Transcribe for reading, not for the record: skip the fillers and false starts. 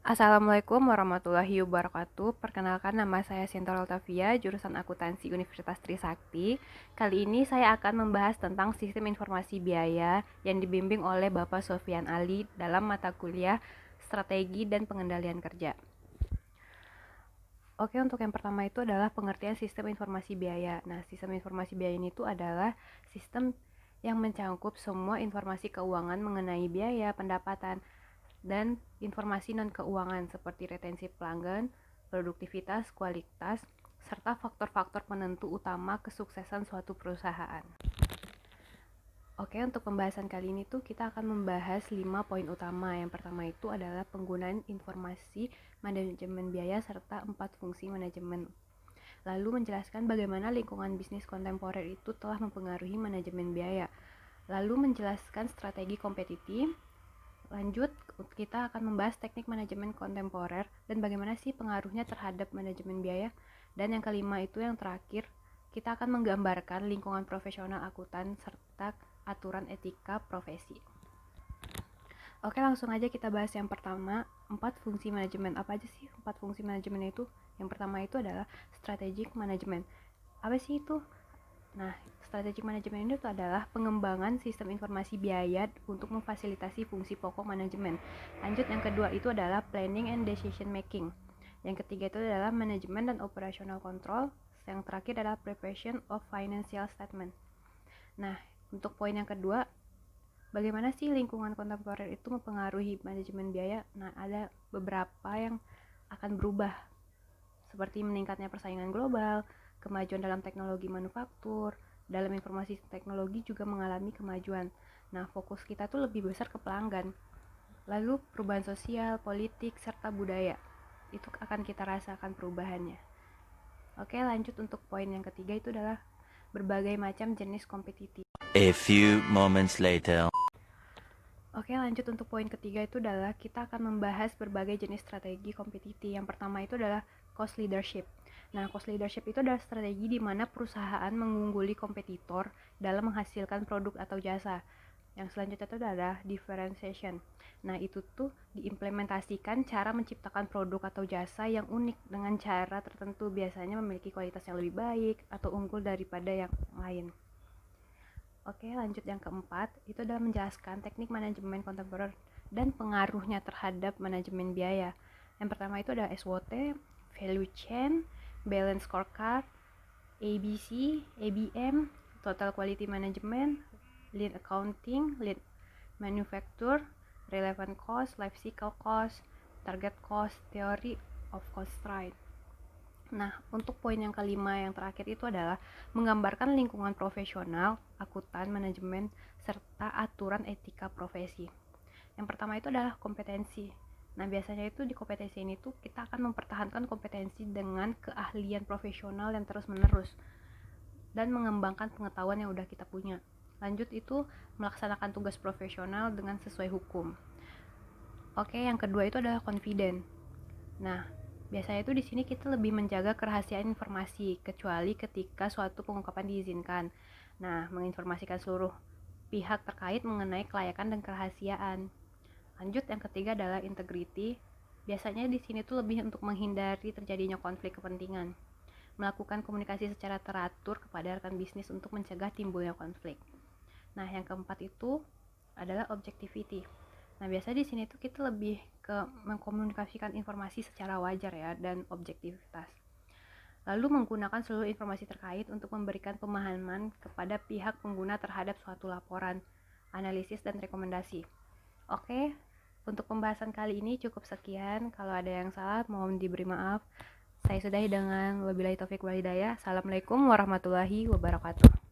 Assalamualaikum warahmatullahi wabarakatuh. Perkenalkan, nama saya Sinta Altavia, jurusan Akuntansi Universitas Trisakti. Kali ini saya akan membahas tentang sistem informasi biaya yang dibimbing oleh Bapak Sofyan Ali dalam mata kuliah Strategi dan Pengendalian Kerja. Oke, untuk yang pertama itu adalah pengertian sistem informasi biaya. Nah, sistem informasi biaya ini itu adalah sistem yang mencakup semua informasi keuangan mengenai biaya, pendapatan, dan informasi non-keuangan seperti retensi pelanggan, produktivitas, kualitas, serta faktor-faktor penentu utama kesuksesan suatu perusahaan. Oke, untuk pembahasan kali ini tuh kita akan membahas 5 poin utama. Yang pertama itu adalah penggunaan informasi manajemen biaya serta 4 fungsi manajemen. Lalu menjelaskan bagaimana lingkungan bisnis kontemporer itu telah mempengaruhi manajemen biaya. Lalu menjelaskan strategi kompetitif. Lanjut, kita akan membahas teknik manajemen kontemporer dan bagaimana sih pengaruhnya terhadap manajemen biaya. Dan yang kelima itu yang terakhir, kita akan menggambarkan lingkungan profesional akuntan serta aturan etika profesi. Oke, langsung aja kita bahas yang pertama, 4 fungsi manajemen. Apa aja sih 4 fungsi manajemen itu? Yang pertama itu adalah strategic management. Apa sih itu? Nah, strategic management itu adalah pengembangan sistem informasi biaya untuk memfasilitasi fungsi pokok manajemen. Lanjut, yang kedua itu adalah planning and decision making. Yang ketiga itu adalah manajemen dan operational control. Yang terakhir adalah preparation of financial statement. Nah, untuk poin yang kedua, bagaimana sih lingkungan kontemporer itu mempengaruhi manajemen biaya? Nah, ada beberapa yang akan berubah, seperti meningkatnya persaingan global, kemajuan dalam teknologi manufaktur, dalam informasi teknologi juga mengalami kemajuan. Nah, fokus kita tuh lebih besar ke pelanggan. Lalu perubahan sosial, politik, serta budaya. Itu akan kita rasakan perubahannya. Oke, lanjut untuk poin yang ketiga itu adalah berbagai macam jenis kompetitif. A few moments later. Oke, lanjut untuk poin ketiga itu adalah kita akan membahas berbagai jenis strategi kompetitif. Yang pertama itu adalah cost leadership. Nah, cost leadership itu adalah strategi di mana perusahaan mengungguli kompetitor dalam menghasilkan produk atau jasa. Yang selanjutnya itu adalah differentiation. Nah, itu tuh diimplementasikan cara menciptakan produk atau jasa yang unik dengan cara tertentu, biasanya memiliki kualitas yang lebih baik atau unggul daripada yang lain. Oke, lanjut yang keempat, itu adalah menjelaskan teknik manajemen kontemporer dan pengaruhnya terhadap manajemen biaya. Yang pertama itu ada SWOT, value chain, balance scorecard, ABC, ABM, total quality management, lean accounting, lean manufacture, relevant cost, life cycle cost, target cost, theory of cost right. Nah, untuk poin yang kelima yang terakhir itu adalah menggambarkan lingkungan profesional, akuntan, manajemen, serta aturan etika profesi. Yang pertama itu adalah kompetensi. Nah, biasanya itu di kompetensi ini tuh kita akan mempertahankan kompetensi dengan keahlian profesional yang terus-menerus dan mengembangkan pengetahuan yang udah kita punya. Lanjut itu melaksanakan tugas profesional dengan sesuai hukum. Oke, yang kedua itu adalah confident. Nah, biasanya itu di sini kita lebih menjaga kerahasiaan informasi kecuali ketika suatu pengungkapan diizinkan. Nah, menginformasikan seluruh pihak terkait mengenai kelayakan dan kerahasiaan. Lanjut, yang ketiga adalah integrity. Biasanya di sini tuh lebih untuk menghindari terjadinya konflik kepentingan. Melakukan komunikasi secara teratur kepada rekan bisnis untuk mencegah timbulnya konflik. Nah, yang keempat itu adalah objectivity. Nah, biasanya di sini tuh kita lebih ke mengkomunikasikan informasi secara wajar ya dan objektivitas. Lalu menggunakan seluruh informasi terkait untuk memberikan pemahaman kepada pihak pengguna terhadap suatu laporan, analisis dan rekomendasi. Oke, untuk pembahasan kali ini cukup sekian. Kalau ada yang salah mohon diberi maaf. Saya sudahi dengan wabillahi taufik wal hidayah. Assalamualaikum warahmatullahi wabarakatuh.